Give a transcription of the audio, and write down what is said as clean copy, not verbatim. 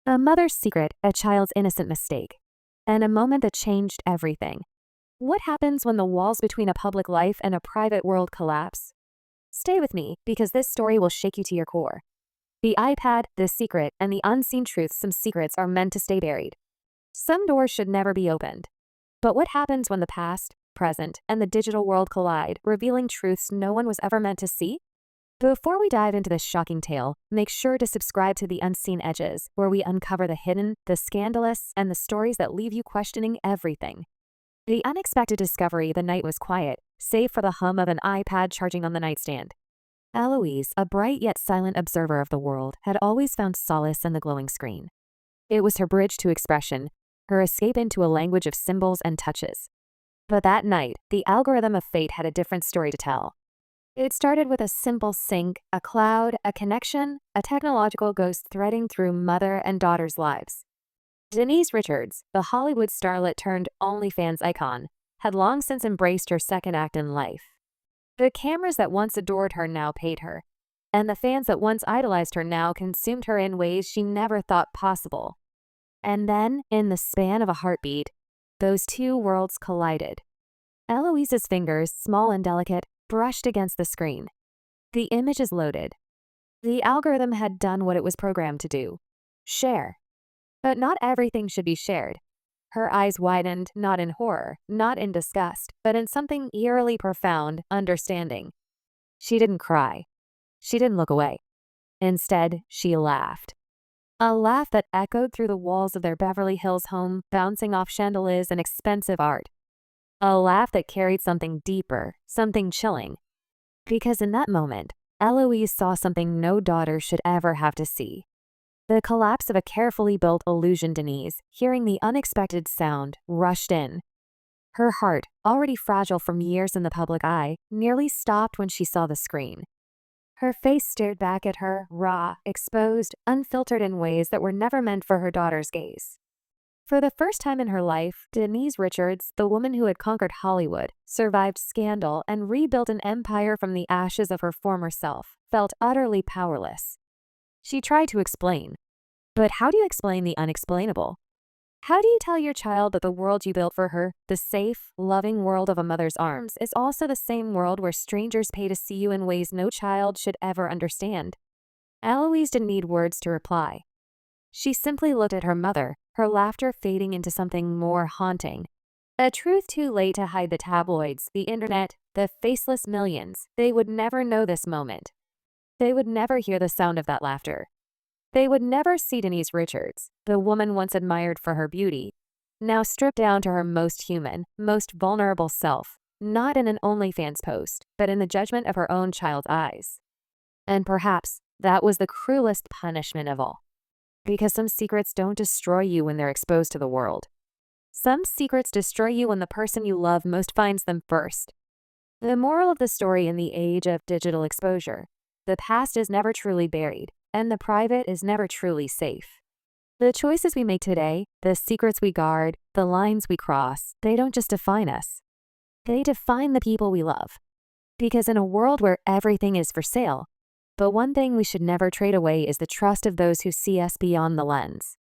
A mother's secret, a child's innocent mistake, and a moment that changed everything. What happens when the walls between a public life and a private world collapse? Stay with me, because this story will shake you to your core. The iPad, the secret, and the unseen truths. Some secrets are meant to stay buried. Some doors should never be opened. But what happens when the past, present, and the digital world collide, revealing truths no one was ever meant to see? Before we dive into this shocking tale, make sure to subscribe to The Unseen Edges, where we uncover the hidden, the scandalous, and the stories that leave you questioning everything. The unexpected discovery: the night was quiet, save for the hum of an iPad charging on the nightstand. Eloise, a bright yet silent observer of the world, had always found solace in the glowing screen. It was her bridge to expression, her escape into a language of symbols and touches. But that night, the algorithm of fate had a different story to tell. It started with a simple sync, a cloud, a connection, a technological ghost threading through mother and daughter's lives. Denise Richards, the Hollywood starlet turned OnlyFans icon, had long since embraced her second act in life. The cameras that once adored her now paid her, and the fans that once idolized her now consumed her in ways she never thought possible. And then, in the span of a heartbeat, those two worlds collided. Eloise's fingers, small and delicate, brushed against the screen. The image is loaded. The algorithm had done what it was programmed to do: share. But not everything should be shared. Her eyes widened, not in horror, not in disgust, but in something eerily profound: understanding. She didn't cry. She didn't look away. Instead, she laughed. A laugh that echoed through the walls of their Beverly Hills home, bouncing off chandeliers and expensive art. A laugh that carried something deeper, something chilling. Because in that moment, Eloise saw something no daughter should ever have to see. The collapse of a carefully built illusion. Denise, hearing the unexpected sound, rushed in. Her heart, already fragile from years in the public eye, nearly stopped when she saw the screen. Her face stared back at her, raw, exposed, unfiltered in ways that were never meant for her daughter's gaze. For the first time in her life, Denise Richards, the woman who had conquered Hollywood, survived scandal, and rebuilt an empire from the ashes of her former self, felt utterly powerless. She tried to explain. But how do you explain the unexplainable? How do you tell your child that the world you built for her, the safe, loving world of a mother's arms, is also the same world where strangers pay to see you in ways no child should ever understand? Eloise didn't need words to reply. She simply looked at her mother, her laughter fading into something more haunting. A truth too late to hide. The tabloids, the internet, the faceless millions, they would never know this moment. They would never hear the sound of that laughter. They would never see Denise Richards, the woman once admired for her beauty, now stripped down to her most human, most vulnerable self, not in an OnlyFans post, but in the judgment of her own child's eyes. And perhaps that was the cruelest punishment of all. Because some secrets don't destroy you when they're exposed to the world. Some secrets destroy you when the person you love most finds them first. The moral of the story: in the age of digital exposure, the past is never truly buried, and the private is never truly safe. The choices we make today, the secrets we guard, the lines we cross, they don't just define us. They define the people we love. Because in a world where everything is for sale, the one thing we should never trade away is the trust of those who see us beyond the lens.